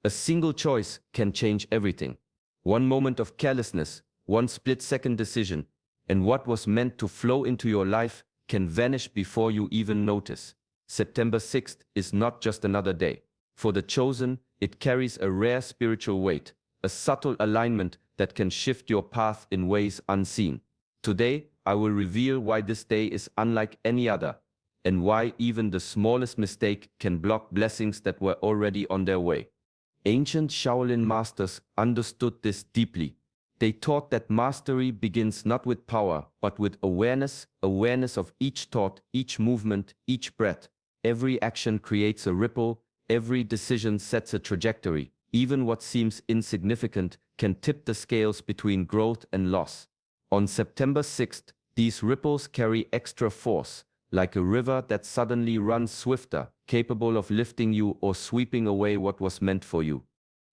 A single choice can change everything. One moment of carelessness, one split-second decision, and what was meant to flow into your life can vanish before you even notice. September 6th is not just another day. For the chosen, it carries a rare spiritual weight, a subtle alignment that can shift your path in ways unseen. Today, I will reveal why this day is unlike any other, and why even the smallest mistake can block blessings that were already on their way. Ancient Shaolin masters understood this deeply. They taught that mastery begins not with power, but with awareness, awareness of each thought, each movement, each breath. Every action creates a ripple, every decision sets a trajectory. Even what seems insignificant can tip the scales between growth and loss. On September 6th, these ripples carry extra force, like a river that suddenly runs swifter, capable of lifting you or sweeping away what was meant for you.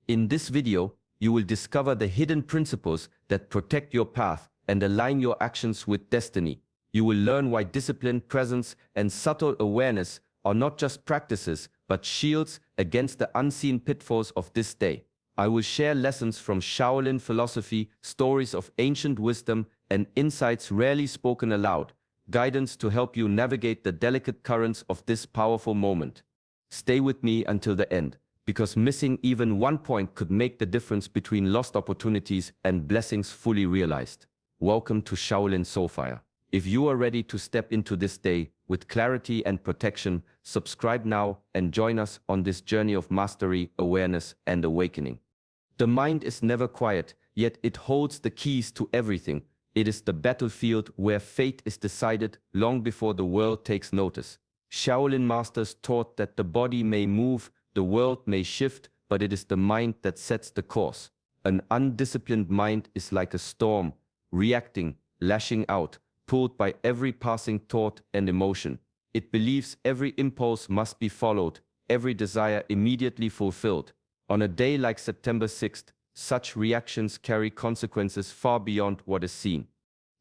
In this video, you will discover the hidden principles that protect your path and align your actions with destiny. You will learn why discipline, presence, and subtle awareness are not just practices, but shields against the unseen pitfalls of this day. I will share lessons from Shaolin philosophy, stories of ancient wisdom, and insights rarely spoken aloud, guidance to help you navigate the delicate currents of this powerful moment. Stay with me until the end, because missing even one point could make the difference between lost opportunities and blessings fully realized. Welcome to Shaolin Soulfire. If you are ready to step into this day with clarity and protection, subscribe now and join us on this journey of mastery, awareness, and awakening. The mind is never quiet, yet it holds the keys to everything. It is the battlefield where fate is decided long before the world takes notice. Shaolin masters taught that the body may move, the world may shift, but it is the mind that sets the course. An undisciplined mind is like a storm, reacting, lashing out, pulled by every passing thought and emotion. It believes every impulse must be followed, every desire immediately fulfilled. On a day like September 6th, such reactions carry consequences far beyond what is seen.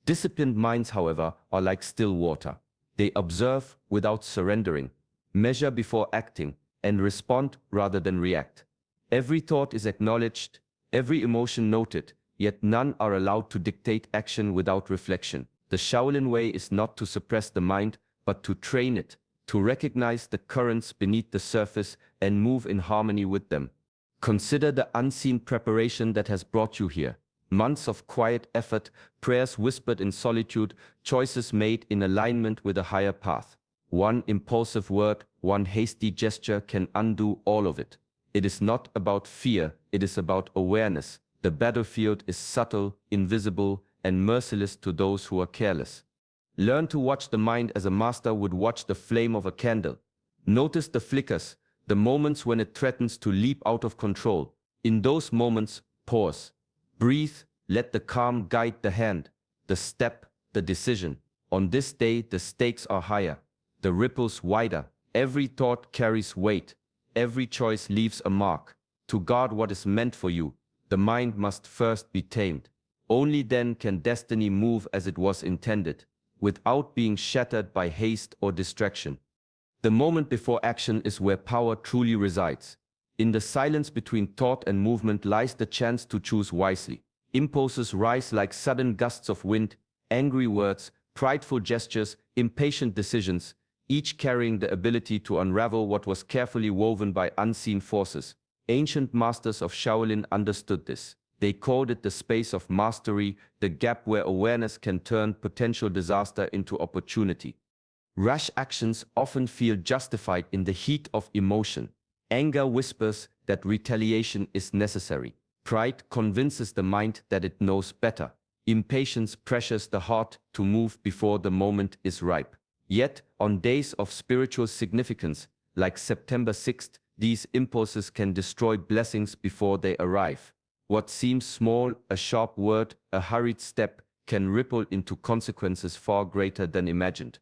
Disciplined minds, however, are like still water. They observe without surrendering, measure before acting, and respond rather than react. Every thought is acknowledged, every emotion noted, yet none are allowed to dictate action without reflection. The Shaolin way is not to suppress the mind, but to train it, to recognize the currents beneath the surface and move in harmony with them. Consider the unseen preparation that has brought you here. Months of quiet effort, prayers whispered in solitude, choices made in alignment with a higher path. One impulsive word, one hasty gesture can undo all of it. It is not about fear, it is about awareness. The battlefield is subtle, invisible, and merciless to those who are careless. Learn to watch the mind as a master would watch the flame of a candle. Notice the flickers, the moments when it threatens to leap out of control. In those moments, pause. Breathe, let the calm guide the hand, the step, the decision. On this day, the stakes are higher, the ripples wider. Every thought carries weight. Every choice leaves a mark. To guard what is meant for you, the mind must first be tamed. Only then can destiny move as it was intended, without being shattered by haste or distraction. The moment before action is where power truly resides. In the silence between thought and movement lies the chance to choose wisely. Impulses rise like sudden gusts of wind, angry words, prideful gestures, impatient decisions, each carrying the ability to unravel what was carefully woven by unseen forces. Ancient masters of Shaolin understood this. They called it the space of mastery, the gap where awareness can turn potential disaster into opportunity. Rash actions often feel justified in the heat of emotion. Anger whispers that retaliation is necessary. Pride convinces the mind that it knows better. Impatience pressures the heart to move before the moment is ripe. Yet, on days of spiritual significance, like September 6th, these impulses can destroy blessings before they arrive. What seems small, a sharp word, a hurried step, can ripple into consequences far greater than imagined.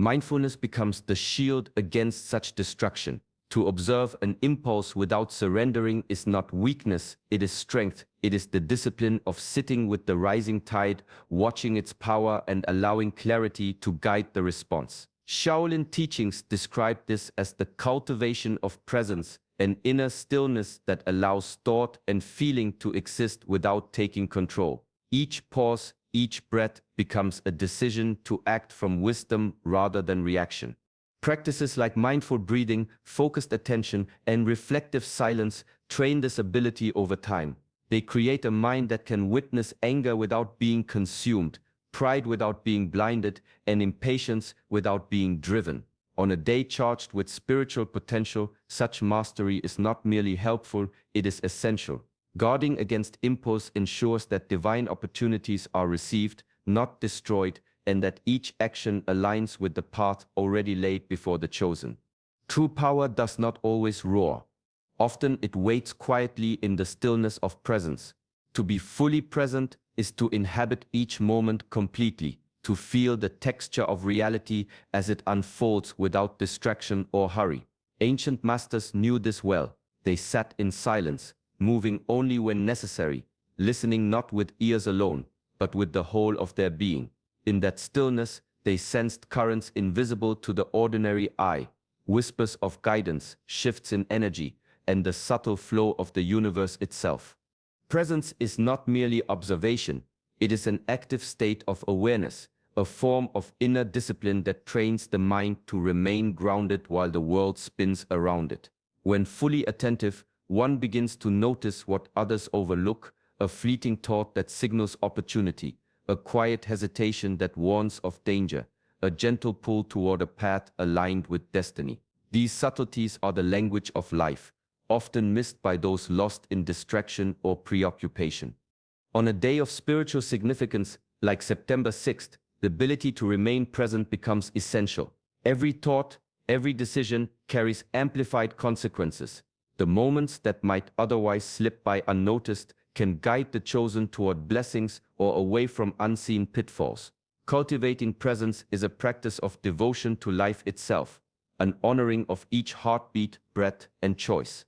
Mindfulness becomes the shield against such destruction. To observe an impulse without surrendering is not weakness, it is strength. It is the discipline of sitting with the rising tide, watching its power and allowing clarity to guide the response. Shaolin teachings describe this as the cultivation of presence, an inner stillness that allows thought and feeling to exist without taking control. Each pause, each breath becomes a decision to act from wisdom rather than reaction. Practices like mindful breathing, focused attention, and reflective silence train this ability over time. They create a mind that can witness anger without being consumed, pride without being blinded, and impatience without being driven. On a day charged with spiritual potential, such mastery is not merely helpful, it is essential. Guarding against impulse ensures that divine opportunities are received, not destroyed, and that each action aligns with the path already laid before the chosen. True power does not always roar. Often it waits quietly in the stillness of presence. To be fully present is to inhabit each moment completely, to feel the texture of reality as it unfolds without distraction or hurry. Ancient masters knew this well. They sat in silence, moving only when necessary, listening not with ears alone, but with the whole of their being. In that stillness, they sensed currents invisible to the ordinary eye, whispers of guidance, shifts in energy, and the subtle flow of the universe itself. Presence is not merely observation, it is an active state of awareness, a form of inner discipline that trains the mind to remain grounded while the world spins around it. When fully attentive, one begins to notice what others overlook, a fleeting thought that signals opportunity, a quiet hesitation that warns of danger, a gentle pull toward a path aligned with destiny. These subtleties are the language of life, often missed by those lost in distraction or preoccupation. On a day of spiritual significance, like September 6th, the ability to remain present becomes essential. Every thought, every decision carries amplified consequences. The moments that might otherwise slip by unnoticed can guide the chosen toward blessings or away from unseen pitfalls. Cultivating presence is a practice of devotion to life itself, an honoring of each heartbeat, breath, and choice.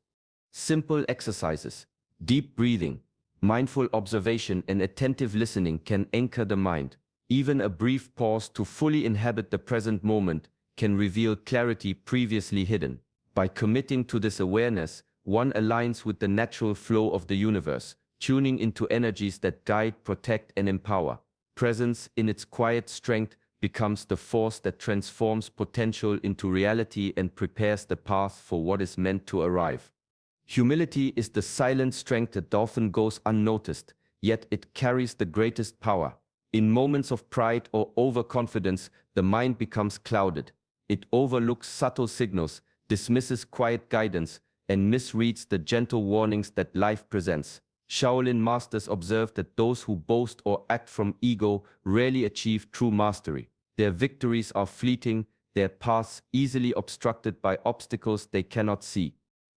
Simple exercises, deep breathing, mindful observation, and attentive listening can anchor the mind. Even a brief pause to fully inhabit the present moment can reveal clarity previously hidden. By committing to this awareness, one aligns with the natural flow of the universe, tuning into energies that guide, protect, and empower. Presence, in its quiet strength, becomes the force that transforms potential into reality and prepares the path for what is meant to arrive. Humility is the silent strength that often goes unnoticed, yet it carries the greatest power. In moments of pride or overconfidence, the mind becomes clouded. It overlooks subtle signals, dismisses quiet guidance, and misreads the gentle warnings that life presents. Shaolin masters observed that those who boast or act from ego rarely achieve true mastery. Their victories are fleeting, their paths easily obstructed by obstacles they cannot see.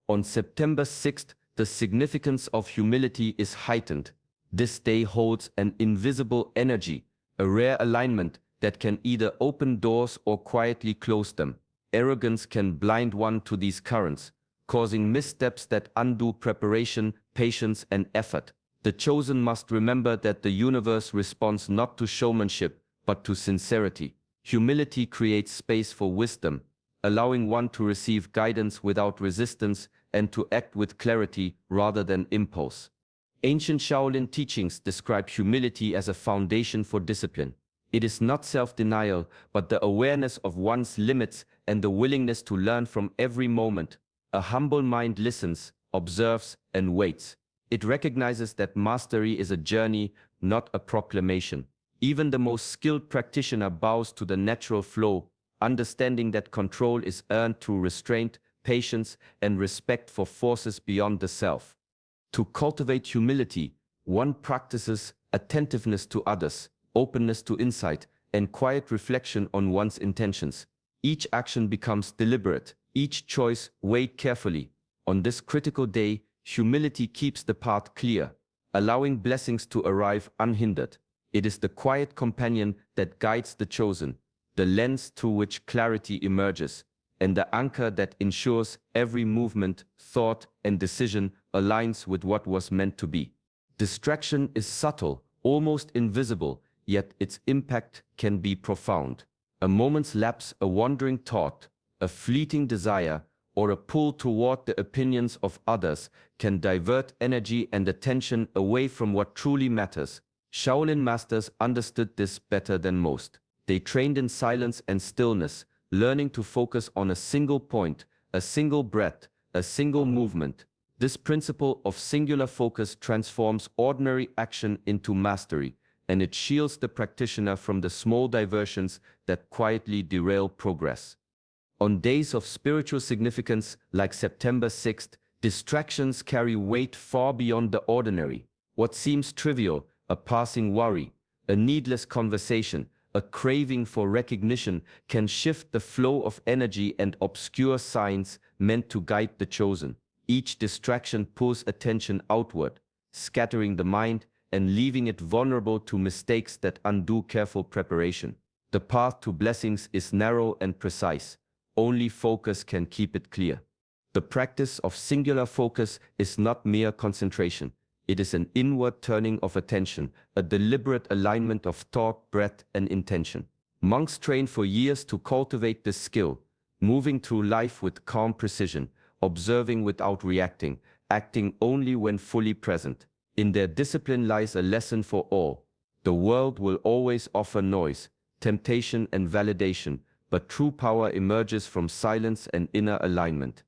On September 6th, the significance of humility is heightened. This day holds an invisible energy, a rare alignment that can either open doors or quietly close them. Arrogance can blind one to these currents, causing missteps that undo preparation, patience, and effort. The chosen must remember that the universe responds not to showmanship, but to sincerity. Humility creates space for wisdom, allowing one to receive guidance without resistance and to act with clarity rather than impulse. Ancient Shaolin teachings describe humility as a foundation for discipline. It is not self-denial, but the awareness of one's limits and the willingness to learn from every moment. A humble mind listens, observes, and waits. It recognizes that mastery is a journey, not a proclamation. Even the most skilled practitioner bows to the natural flow, understanding that control is earned through restraint, patience, and respect for forces beyond the self. To cultivate humility, one practices attentiveness to others, openness to insight, and quiet reflection on one's intentions. Each action becomes deliberate, each choice weighed carefully. On this critical day, humility keeps the path clear, allowing blessings to arrive unhindered. It is the quiet companion that guides the chosen, the lens through which clarity emerges, and the anchor that ensures every movement, thought, and decision aligns with what was meant to be. Distraction is subtle, almost invisible, yet its impact can be profound. A moment's lapse, a wandering thought, a fleeting desire, or a pull toward the opinions of others can divert energy and attention away from what truly matters. Shaolin masters understood this better than most. They trained in silence and stillness, learning to focus on a single point, a single breath, a single movement. This principle of singular focus transforms ordinary action into mastery, and it shields the practitioner from the small diversions that quietly derail progress. On days of spiritual significance like September 6th, distractions carry weight far beyond the ordinary. What seems trivial, a passing worry, a needless conversation, a craving for recognition, can shift the flow of energy and obscure signs meant to guide the chosen. Each distraction pulls attention outward, scattering the mind and leaving it vulnerable to mistakes that undo careful preparation. The path to blessings is narrow and precise. Only focus can keep it clear. The practice of singular focus is not mere concentration. It is an inward turning of attention, a deliberate alignment of thought, breath, and intention. Monks train for years to cultivate this skill, moving through life with calm precision, observing without reacting, acting only when fully present. In their discipline lies a lesson for all. The world will always offer noise, temptation, and validation, but true power emerges from silence and inner alignment.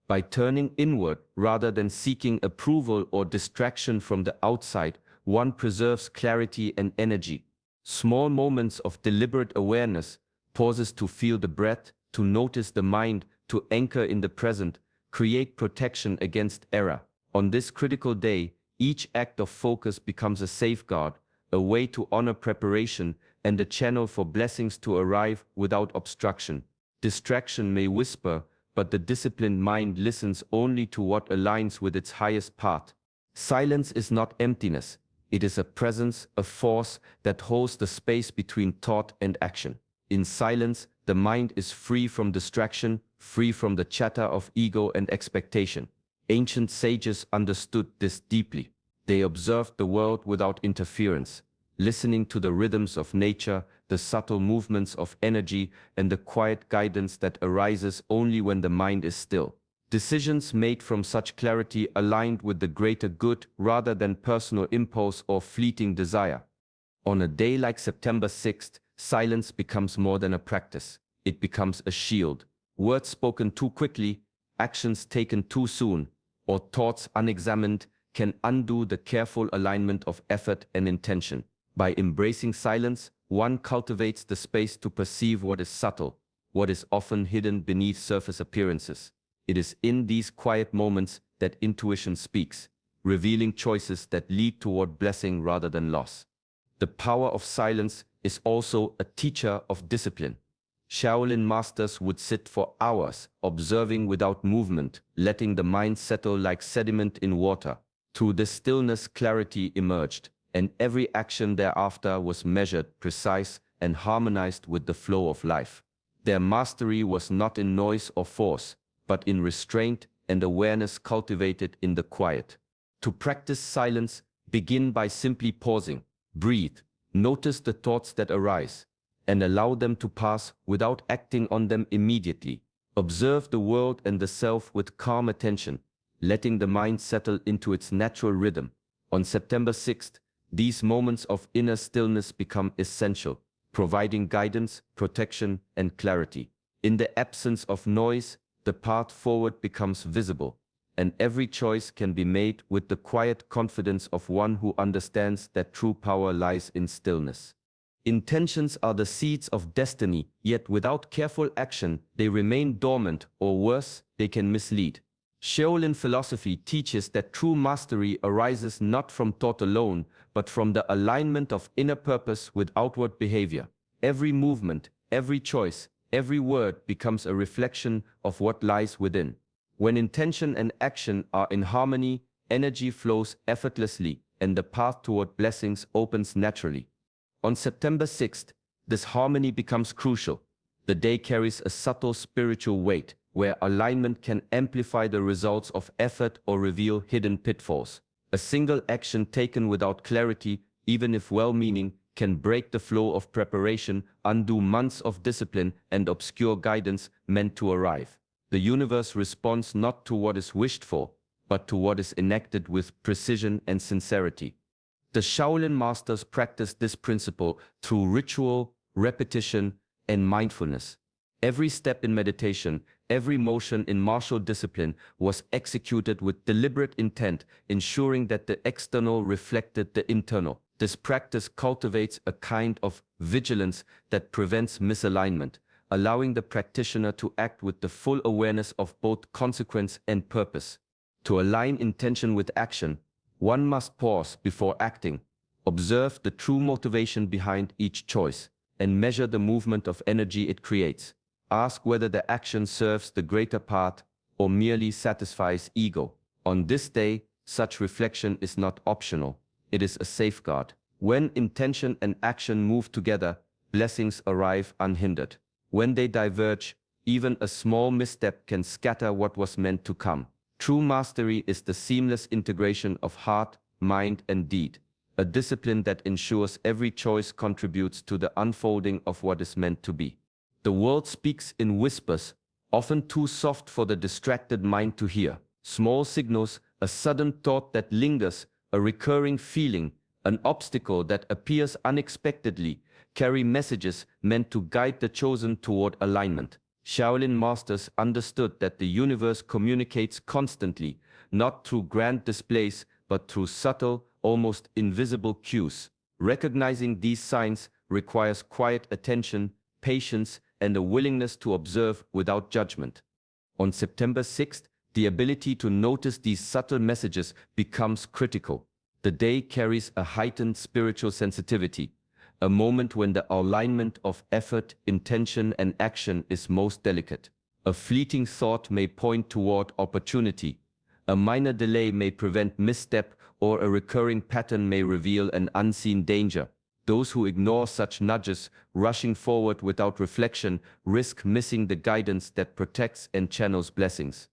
By turning inward rather than seeking approval or distraction from the outside, one preserves clarity and energy. Small moments of deliberate awareness, pauses to feel the breath, to notice the mind, to anchor in the present, create protection against error. On this critical day, each act of focus becomes a safeguard, a way to honor preparation, and a channel for blessings to arrive without obstruction. Distraction may whisper, but the disciplined mind listens only to what aligns with its highest path. Silence is not emptiness. It is a presence, a force that holds the space between thought and action. In silence, the mind is free from distraction, free from the chatter of ego and expectation. Ancient sages understood this deeply. They observed the world without interference, listening to the rhythms of nature, the subtle movements of energy, and the quiet guidance that arises only when the mind is still. Decisions made from such clarity aligned with the greater good rather than personal impulse or fleeting desire. On a day like September 6th, silence becomes more than a practice. It becomes a shield. Words spoken too quickly, actions taken too soon, or thoughts unexamined can undo the careful alignment of effort and intention. By embracing silence, one cultivates the space to perceive what is subtle, what is often hidden beneath surface appearances. It is in these quiet moments that intuition speaks, revealing choices that lead toward blessing rather than loss. The power of silence is also a teacher of discipline. Shaolin masters would sit for hours, observing without movement, letting the mind settle like sediment in water. Through this stillness, clarity emerged, and every action thereafter was measured, precise, and harmonized with the flow of life. Their mastery was not in noise or force, but in restraint and awareness cultivated in the quiet. To practice silence, begin by simply pausing, breathe, notice the thoughts that arise, and allow them to pass without acting on them immediately. Observe the world and the self with calm attention, letting the mind settle into its natural rhythm. On September 6th, these moments of inner stillness become essential, providing guidance, protection, and clarity. In the absence of noise, the path forward becomes visible, and every choice can be made with the quiet confidence of one who understands that true power lies in stillness. Intentions are the seeds of destiny, yet without careful action, they remain dormant, or worse, they can mislead. Shaolin philosophy teaches that true mastery arises not from thought alone, but from the alignment of inner purpose with outward behavior. Every movement, every choice, every word becomes a reflection of what lies within. When intention and action are in harmony, energy flows effortlessly, and the path toward blessings opens naturally. On September 6th, this harmony becomes crucial. The day carries a subtle spiritual weight, where alignment can amplify the results of effort or reveal hidden pitfalls. A single action taken without clarity, even if well-meaning, can break the flow of preparation, undo months of discipline, and obscure guidance meant to arrive. The universe responds not to what is wished for, but to what is enacted with precision and sincerity. The Shaolin masters practiced this principle through ritual, repetition, and mindfulness. Every step in meditation, every motion in martial discipline was executed with deliberate intent, ensuring that the external reflected the internal. This practice cultivates a kind of vigilance that prevents misalignment, allowing the practitioner to act with the full awareness of both consequence and purpose. To align intention with action, one must pause before acting, observe the true motivation behind each choice, and measure the movement of energy it creates. Ask whether the action serves the greater part or merely satisfies ego. On this day, such reflection is not optional, it is a safeguard. When intention and action move together, blessings arrive unhindered. When they diverge, even a small misstep can scatter what was meant to come. True mastery is the seamless integration of heart, mind, and deed, a discipline that ensures every choice contributes to the unfolding of what is meant to be. The world speaks in whispers, often too soft for the distracted mind to hear. Small signals, a sudden thought that lingers, a recurring feeling, an obstacle that appears unexpectedly, carry messages meant to guide the chosen toward alignment. Shaolin masters understood that the universe communicates constantly, not through grand displays, but through subtle, almost invisible cues. Recognizing these signs requires quiet attention, patience, and a willingness to observe without judgment. On September 6th, the ability to notice these subtle messages becomes critical. The day carries a heightened spiritual sensitivity, a moment when the alignment of effort, intention, and action is most delicate. A fleeting thought may point toward opportunity, a minor delay may prevent misstep, or a recurring pattern may reveal an unseen danger. Those who ignore such nudges, rushing forward without reflection, risk missing the guidance that protects and channels blessings.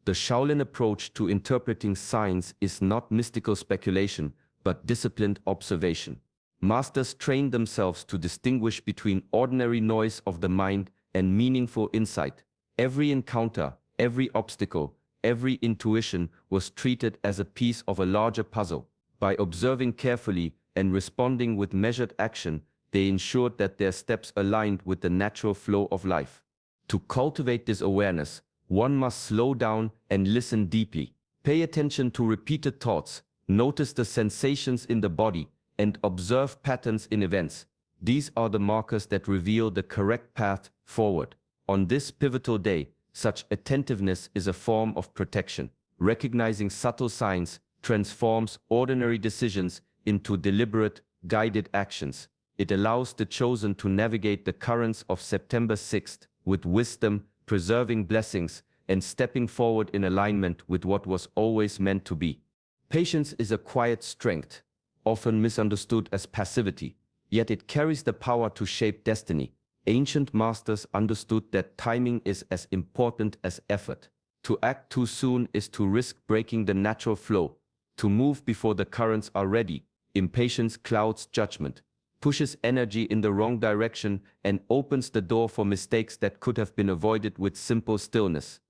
The Shaolin approach to interpreting signs is not mystical speculation, but disciplined observation. Masters train themselves to distinguish between ordinary noise of the mind and meaningful insight. Every encounter, every obstacle, every intuition was treated as a piece of a larger puzzle. By observing carefully and responding with measured action, they ensured that their steps aligned with the natural flow of life. To cultivate this awareness, one must slow down and listen deeply. Pay attention to repeated thoughts, notice the sensations in the body, and observe patterns in events. These are the markers that reveal the correct path forward. On this pivotal day, such attentiveness is a form of protection. Recognizing subtle signs transforms ordinary decisions into deliberate, guided actions. It allows the chosen to navigate the currents of September 6th with wisdom, preserving blessings, and stepping forward in alignment with what was always meant to be. Patience is a quiet strength, often misunderstood as passivity, yet it carries the power to shape destiny. Ancient masters understood that timing is as important as effort. To act too soon is to risk breaking the natural flow. To move before the currents are ready, impatience clouds judgment, pushes energy in the wrong direction, and opens the door for mistakes that could have been avoided with simple stillness.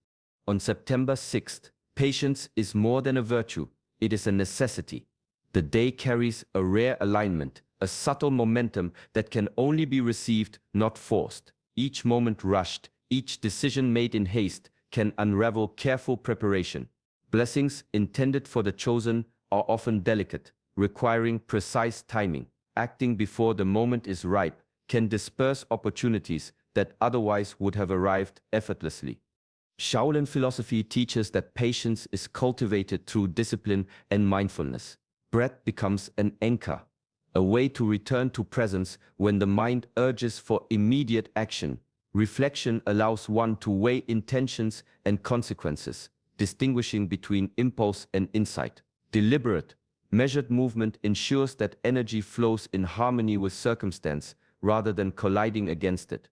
On September 6th, patience is more than a virtue, it is a necessity. The day carries a rare alignment, a subtle momentum that can only be received, not forced. Each moment rushed, each decision made in haste, can unravel careful preparation. Blessings intended for the chosen are often delicate, requiring precise timing. Acting before the moment is ripe can disperse opportunities that otherwise would have arrived effortlessly. Shaolin philosophy teaches that patience is cultivated through discipline and mindfulness. Breath becomes an anchor, a way to return to presence when the mind urges for immediate action. Reflection allows one to weigh intentions and consequences, distinguishing between impulse and insight. Deliberate, measured movement ensures that energy flows in harmony with circumstance rather than colliding against it.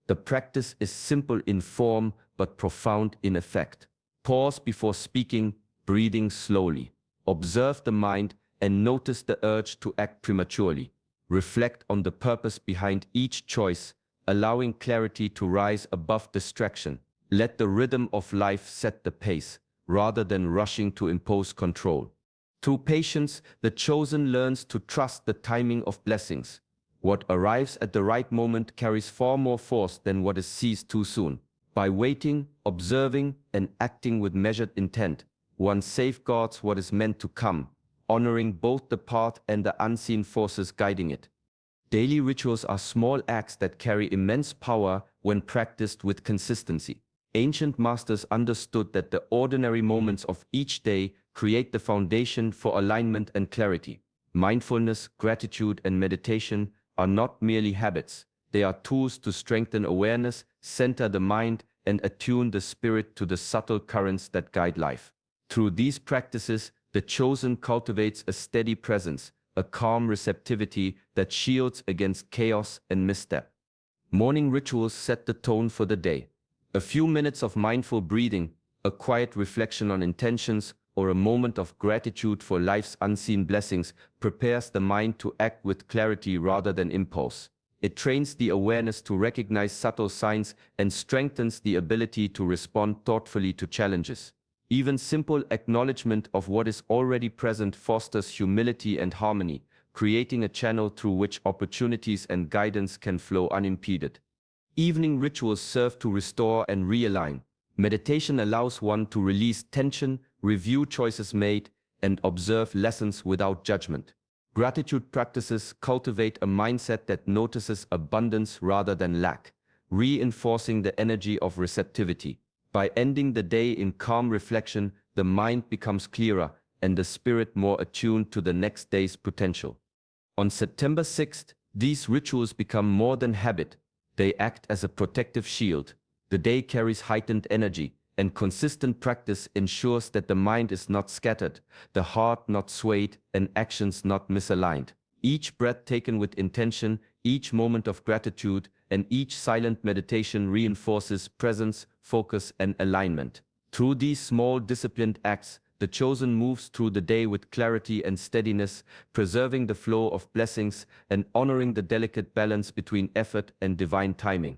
The practice is simple in form but profound in effect. Pause before speaking, breathing slowly. Observe the mind and notice the urge to act prematurely. Reflect on the purpose behind each choice, allowing clarity to rise above distraction. Let the rhythm of life set the pace, rather than rushing to impose control. Through patience, the chosen learns to trust the timing of blessings. What arrives at the right moment carries far more force than what is seized too soon. By waiting, observing, and acting with measured intent, one safeguards what is meant to come, honoring both the path and the unseen forces guiding it. Daily rituals are small acts that carry immense power when practiced with consistency. Ancient masters understood that the ordinary moments of each day create the foundation for alignment and clarity. Mindfulness, gratitude, and meditation are not merely habits. They are tools to strengthen awareness, center the mind, and attune the spirit to the subtle currents that guide life. Through these practices, the chosen cultivates a steady presence, a calm receptivity that shields against chaos and misstep. Morning rituals set the tone for the day. A few minutes of mindful breathing, a quiet reflection on intentions, or a moment of gratitude for life's unseen blessings prepares the mind to act with clarity rather than impulse. It trains the awareness to recognize subtle signs and strengthens the ability to respond thoughtfully to challenges. Even simple acknowledgement of what is already present fosters humility and harmony, creating a channel through which opportunities and guidance can flow unimpeded. Evening rituals serve to restore and realign. Meditation allows one to release tension, review choices made, and observe lessons without judgment. Gratitude practices cultivate a mindset that notices abundance rather than lack, reinforcing the energy of receptivity. By ending the day in calm reflection, the mind becomes clearer and the spirit more attuned to the next day's potential. On September 6th, these rituals become more than habit. They act as a protective shield. The day carries heightened energy, and consistent practice ensures that the mind is not scattered, the heart not swayed, and actions not misaligned. Each breath taken with intention, each moment of gratitude, and each silent meditation reinforces presence, focus, and alignment. Through these small disciplined acts, the chosen moves through the day with clarity and steadiness, preserving the flow of blessings and honoring the delicate balance between effort and divine timing.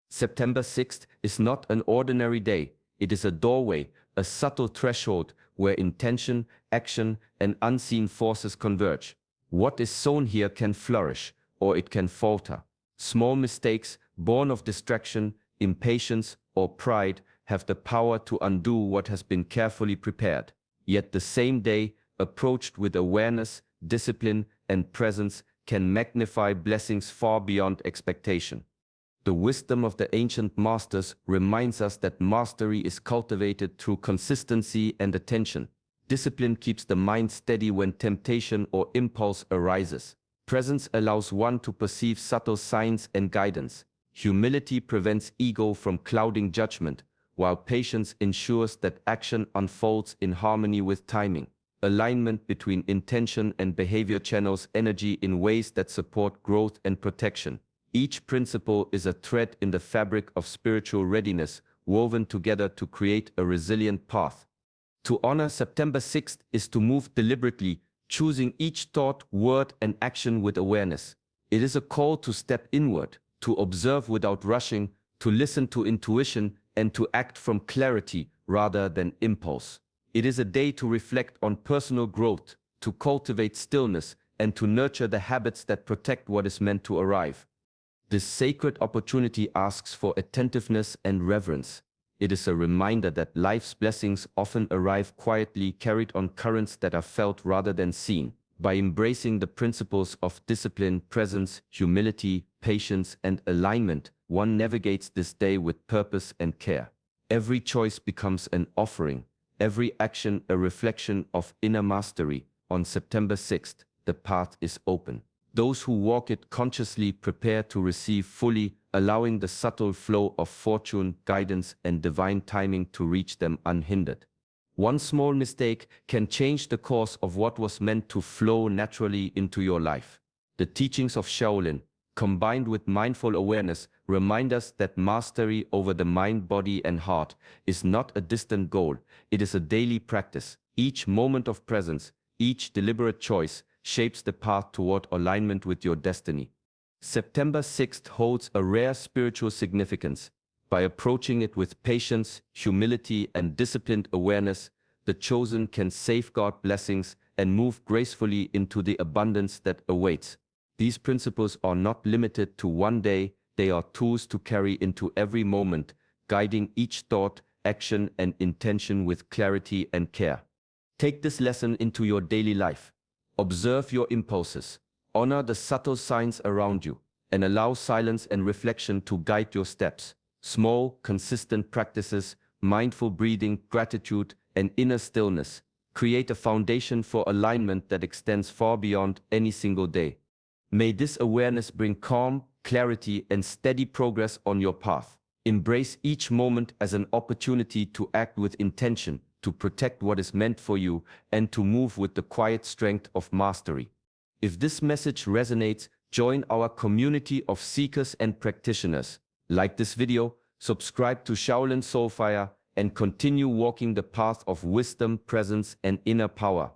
September 6th is not an ordinary day. It is a doorway, a subtle threshold where intention, action, and unseen forces converge. What is sown here can flourish, or it can falter. Small mistakes, born of distraction, impatience, or pride, have the power to undo what has been carefully prepared. Yet the same day, approached with awareness, discipline, and presence, can magnify blessings far beyond expectation. The wisdom of the ancient masters reminds us that mastery is cultivated through consistency and attention. Discipline keeps the mind steady when temptation or impulse arises. Presence allows one to perceive subtle signs and guidance. Humility prevents ego from clouding judgment, while patience ensures that action unfolds in harmony with timing. Alignment between intention and behavior channels energy in ways that support growth and protection. Each principle is a thread in the fabric of spiritual readiness, woven together to create a resilient path. To honor September 6th is to move deliberately, choosing each thought, word, and action with awareness. It is a call to step inward, to observe without rushing, to listen to intuition, and to act from clarity rather than impulse. It is a day to reflect on personal growth, to cultivate stillness, and to nurture the habits that protect what is meant to arrive. This sacred opportunity asks for attentiveness and reverence. It is a reminder that life's blessings often arrive quietly, carried on currents that are felt rather than seen. By embracing the principles of discipline, presence, humility, patience, and alignment, one navigates this day with purpose and care. Every choice becomes an offering, every action a reflection of inner mastery. On September 6th, the path is open. Those who walk it consciously prepare to receive fully, allowing the subtle flow of fortune, guidance, and divine timing to reach them unhindered. One small mistake can change the course of what was meant to flow naturally into your life. The teachings of Shaolin, combined with mindful awareness, remind us that mastery over the mind, body, and heart is not a distant goal. It is a daily practice. Each moment of presence, each deliberate choice, shapes the path toward alignment with your destiny. September 6th holds a rare spiritual significance. By approaching it with patience, humility, and disciplined awareness, the chosen can safeguard blessings and move gracefully into the abundance that awaits. These principles are not limited to one day, they are tools to carry into every moment, guiding each thought, action, and intention with clarity and care. Take this lesson into your daily life. Observe your impulses, honor the subtle signs around you, and allow silence and reflection to guide your steps. Small, consistent practices, mindful breathing, gratitude, and inner stillness create a foundation for alignment that extends far beyond any single day. May this awareness bring calm, clarity, and steady progress on your path. Embrace each moment as an opportunity to act with intention, to protect what is meant for you, and to move with the quiet strength of mastery. If this message resonates, join our community of seekers and practitioners. Like this video, subscribe to Shaolin Soulfire, and continue walking the path of wisdom, presence, and inner power.